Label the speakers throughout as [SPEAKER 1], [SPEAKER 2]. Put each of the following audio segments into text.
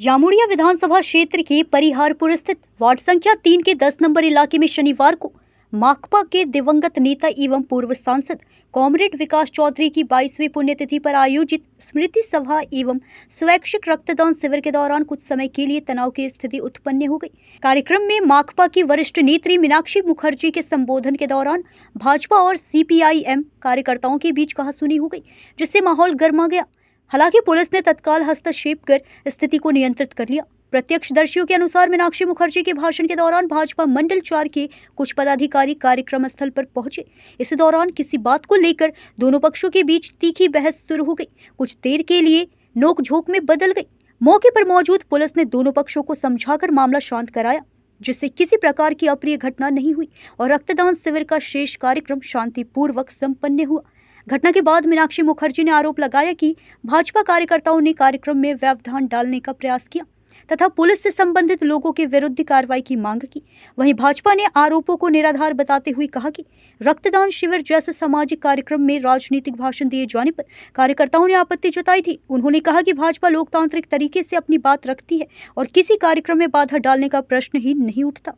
[SPEAKER 1] जामुड़िया विधानसभा क्षेत्र के परिहारपुर स्थित वार्ड संख्या 3 के 10 नंबर इलाके में शनिवार को माकपा के दिवंगत नेता एवं पूर्व सांसद कॉमरेड विकास चौधरी की 22वीं पुण्यतिथि पर आयोजित स्मृति सभा एवं स्वैच्छिक रक्तदान शिविर के दौरान कुछ समय के लिए तनाव की स्थिति उत्पन्न हो गई। कार्यक्रम में माकपा की वरिष्ठ नेत्री मीनाक्षी मुखर्जी के संबोधन के दौरान भाजपा और CPIM कार्यकर्ताओं के बीच कहासुनी हो गई, जिससे माहौल गर्मा गया। हालांकि पुलिस ने तत्काल हस्तक्षेप कर स्थिति को नियंत्रित कर लिया। प्रत्यक्षदर्शियों के अनुसार मीनाक्षी मुखर्जी के भाषण के दौरान भाजपा मंडल 4 के कुछ पदाधिकारी कार्यक्रम स्थल पर पहुंचे। इस दौरान किसी बात को लेकर दोनों पक्षों के बीच तीखी बहस शुरू हो गई। कुछ देर के लिए नोकझोंक में बदल गई। मौके पर मौजूद पुलिस ने दोनों पक्षों को समझाकर मामला शांत कराया, जिससे किसी प्रकार की अप्रिय घटना नहीं हुई और रक्तदान शिविर का शेष कार्यक्रम शांतिपूर्वक संपन्न हुआ। घटना के बाद मीनाक्षी मुखर्जी ने आरोप लगाया कि भाजपा कार्यकर्ताओं ने कार्यक्रम में व्यवधान डालने का प्रयास किया तथा पुलिस से संबंधित लोगों के विरुद्ध कार्रवाई की मांग की। वहीं भाजपा ने आरोपों को निराधार बताते हुए कहा कि रक्तदान शिविर जैसे सामाजिक कार्यक्रम में राजनीतिक भाषण दिए जाने पर कार्यकर्ताओं ने आपत्ति जताई थी। उन्होंने कहा कि भाजपा लोकतांत्रिक तरीके से अपनी बात रखती है और किसी कार्यक्रम में बाधा डालने का प्रश्न ही नहीं उठता।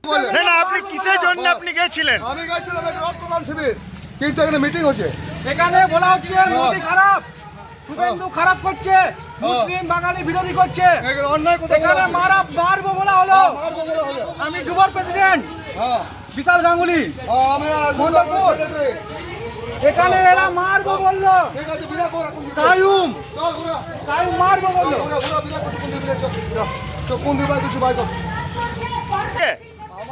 [SPEAKER 2] কিন্তু এখানে মিটিং হচ্ছে,
[SPEAKER 3] এখানে বলা হচ্ছে মোদি খারাপ, শুভেন্দু খারাপ করছে, মুসলিম বাঙালি বিরোধী করছে, এখানে মারবো বলা হলো। আমি যুবর প্রেসিডেন্ট বিকাশ গাঙ্গুলি, এখানে এরা মারবো বললো, কায়ুম মারবো বললো।
[SPEAKER 2] কোন দিকে কিছু বাইক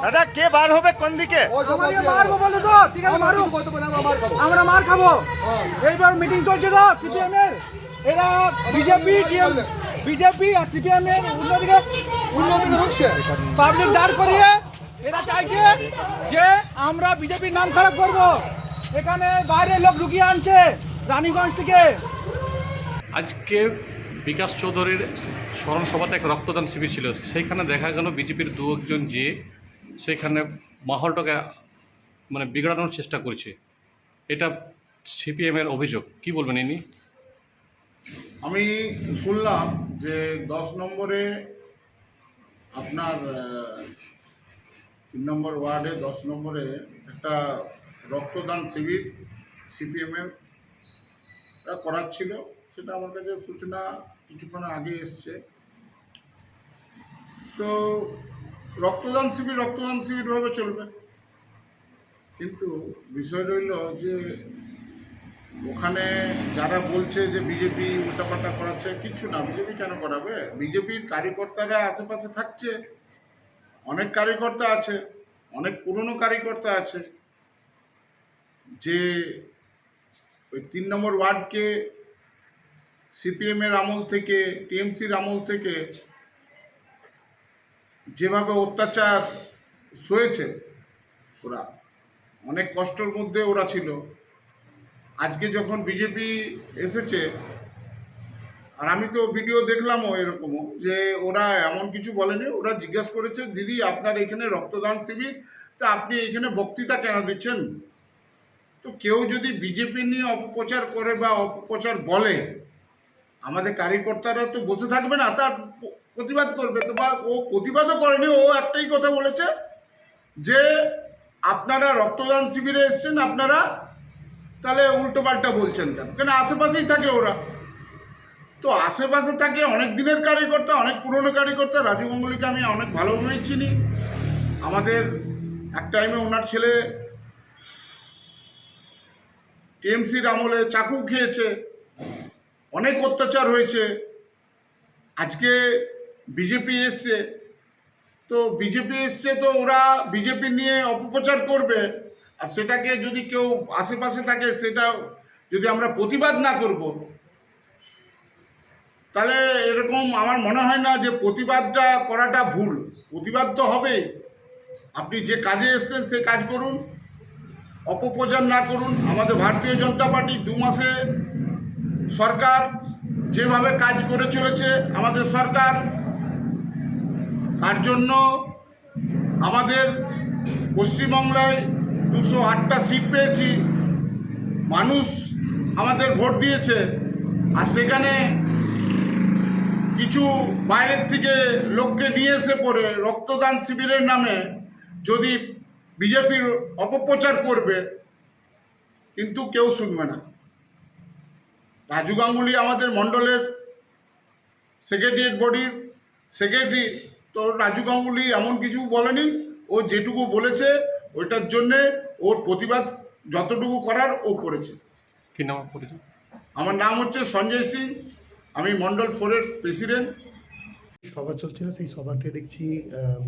[SPEAKER 4] দাদা কে বার হবে কোন দিকে?
[SPEAKER 3] আমাকে মারবো বললো তো, ঠিক আছে মারুক, আমরা মার খাবো। এইবার মিটিং চলছে তো CPM এর, এরা বিজেপি আর CPM এর উন্নতিকে
[SPEAKER 2] ঢুকছে,
[SPEAKER 3] পাবলিক দাঁড় করিয়ে এরা চাইছে যে আমরা বিজেপির নাম খারাপ করব। এখানে বাইরে লোক ঢুকিয়ে আনছে রানীগঞ্জ থেকে।
[SPEAKER 5] আজকে বিকাশ চৌধুরীর স্মরণ সভাতে এক রক্তদান শিবির ছিল, সেইখানে দেখা গেল বিজেপির দু একজন যে সেখানে মাহলটাকে বিগড়ানোর চেষ্টা করছে। এটা CPM এর অভিযোগ, কি বলবেন ইনি?
[SPEAKER 6] আমি শুনলাম যে 10 নম্বরে আপনার 3 নম্বর ওয়ার্ডে 10 নম্বরে একটা রক্তদান শিবির CPM এর করাচ্ছিল। সেটা আমার কাছে সূচনা কিছুক্ষণ আগে এসছে। তো রক্তদান শিবির ভাবে চলবে, কিন্তু বিষয় রইল যে ওখানে যারা বলছে যে বিজেপি উল্টাপাল্টা করাচ্ছে, কিচ্ছু না। বিজেপি কেন করাবে? বিজেপির কার্যকর্তারা আশেপাশে থাকছে, অনেক কার্যকর্তা আছে, অনেক পুরনো কার্যকর্তা আছে যে ওই 3 নম্বর ওয়ার্ডকে CPM এর আমল থেকে, TMCর আমল থেকে যেভাবে অত্যাচার সয়েছে, ওরা অনেক কষ্টের মধ্যে ওরা ছিল। আজকে যখন বিজেপি এসেছে, আর আমি তো ভিডিও দেখলামও এরকমও, যে ওরা এমন কিছু বলেনি। ওরা জিজ্ঞেস করেছে, দিদি আপনার এখানে রক্তদান শিবির, তা আপনি এখানে বক্তৃতা কেন দিচ্ছেন? তো কেউ যদি বিজেপি নিয়ে অপপ্রচার করে বা অপপ্রচার বলে, আমাদের কার্যকর্তারা তো বসে থাকবে না, তার প্রতিবাদ করবে। তো বা ও প্রতিবাদও করেনি, ও একটাই কথা বলেছে যে আপনারা রক্তদান শিবিরে এসছেন, আপনারা তাহলে উল্টোপাল্টা বলছেন কেন? কেন আশেপাশেই থাকে ওরা, তো আশেপাশে থাকে অনেক দিনের কার্যকর্তা, অনেক পুরনো কার্যকর্তা। রাজু গাঙ্গুলিকে আমি অনেক ভালোভাবেই চিনি। আমাদের এক টাইমে ওনার ছেলে TMCর আমলে চাকু খেয়েছে, অনেক অত্যাচার হয়েছে। আজকে বিজেপি এসছে, তো ওরা বিজেপি নিয়ে অপপ্রচার করবে। আর সেটাকে যদি কেউ আশেপাশে থাকে, সেটা যদি আমরা প্রতিবাদ না করব, তাহলে এরকম আমার মনে হয় না যে প্রতিবাদটা করাটা ভুল। প্রতিবাদ তো হবে, আপনি যে কাজে এসছেন সে কাজ করুন, অপপ্রচার না করুন। আমাদের ভারতীয় জনতা পার্টি 2 মাসে সরকার যেভাবে কাজ করে চলেছে আমাদের সরকার, তার জন্য আমাদের পশ্চিমবাংলায় 208টা সিট পেয়েছি, মানুষ আমাদের ভোট দিয়েছে। আর সেখানে কিছু বাইরের থেকে লোককে নিয়ে এসে পড়ে রক্তদান শিবিরের নামে যদি বিজেপির অপপ্রচার করবে, কিন্তু কেউ শুনবে না। রাজু গাঙ্গুলি আমাদের মণ্ডলের সেক্রেটারিয়েট বডির সেক্রেটারি, তো রাজু গাঙ্গুলি এমন কিছু বলেনি। ও যেটুকু বলেছে ওইটার জন্যে ওর প্রতিবাদ যতটুকু করার ও করেছে।
[SPEAKER 5] কি নাম পরিচয়?
[SPEAKER 6] আমার নাম হচ্ছে সঞ্জয় সিং, আমি মণ্ডল 4-এর প্রেসিডেন্ট।
[SPEAKER 7] সভা চলছিল, সেই সভাতে দেখছি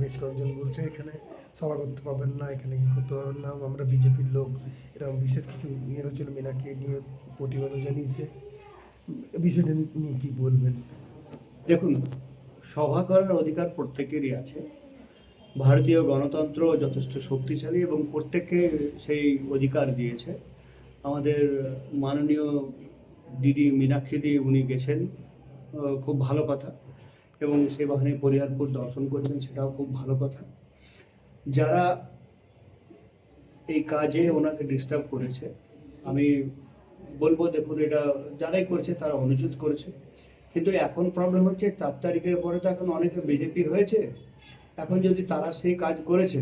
[SPEAKER 7] বেশ কয়েকজন বলছে এখানে সভা করতে পারবেন না, এখানে করতে পারবেন না, আমরা বিজেপির লোক, এরকম বিশেষ কিছু ইয়ে হয়েছিল। মীনাকে নিয়ে প্রতিবাদও জানিয়েছে। বিষয়টা নিয়ে কী বলবেন?
[SPEAKER 8] দেখুন, সভা করার অধিকার প্রত্যেকেরই আছে। ভারতীয় গণতন্ত্র যথেষ্ট শক্তিশালী এবং প্রত্যেককে সেই অধিকার দিয়েছে। আমাদের মাননীয় দিদি মীনাক্ষী উনি গেছেন, খুব ভালো কথা, এবং সেই বাহিনী পরিহারপুর দর্শন করছেন, সেটাও খুব ভালো কথা। যারা এই কাজে ওনাকে ডিস্টার্ব করেছে, আমি বলবো দেখুন, এটা যারাই করেছে তারা অনুচিত করেছে। কিন্তু এখন প্রবলেম হচ্ছে 4 তারিখের পরে তো এখন অনেকে বিজেপি হয়েছে। এখন যদি তারা সেই কাজ করেছে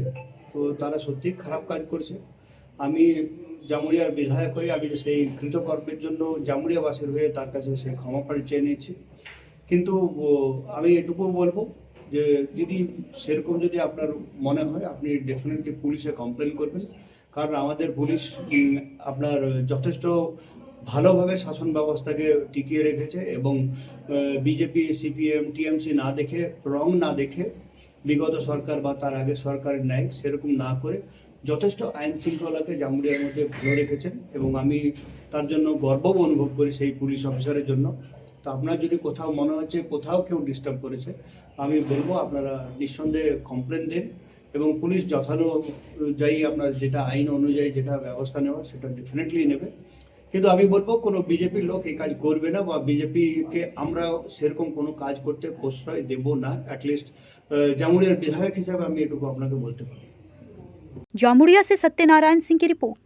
[SPEAKER 8] তো তারা সত্যিই খারাপ কাজ করেছে। আমি জামুরিয়ার বিধায়ক হয়ে আমি সেই কৃতকর্মের জন্য জামুরিয়াবাসীর হয়ে তার কাছে সেই ক্ষমা প্রার্থী চেয়ে নিচ্ছি। কিন্তু আমি এটুকু বলবো যে যদি সেরকম যদি আপনার মনে হয়, আপনি ডেফিনেটলি পুলিশে কমপ্লেন করবেন। কারণ আমাদের পুলিশ আপনার যথেষ্ট ভালোভাবে শাসন ব্যবস্থাকে টিকিয়ে রেখেছে এবং বিজেপি, সিপিএম, টিএমসি না দেখে, রং না দেখে, বিগত সরকার বা তার আগে সরকারের ন্যায় সেরকম না করে যথেষ্ট আইন শৃঙ্খলাকে জামুরিয়ার মধ্যে ভালো রেখেছেন এবং আমি তার জন্য গর্ব অনুভব করি সেই পুলিশ অফিসারের জন্য। তো আপনার যদি কোথাও মনে হচ্ছে কোথাও কেউ ডিস্টার্ব করেছে, আমি বলবো আপনারা নিঃসন্দেহে কমপ্লেন দেন এবং পুলিশ যথানুযায়ী আপনার যেটা আইন অনুযায়ী যেটা ব্যবস্থা নেওয়া সেটা ডেফিনেটলি নেবে। কিন্তু আমি বলবো কোনো বিজেপির লোক এই কাজ করবে না বা বিজেপিকে আমরা সেরকম কোনো কাজ করতে প্রশ্রয় দেব না। অ্যাটলিস্ট জামুরিয়ার বিধায়ক হিসাবে আমি এটুকু আপনাকে বলতে পারি।
[SPEAKER 1] जामुड़िया से सत्यनारायण सिंह की रिपोर्ट।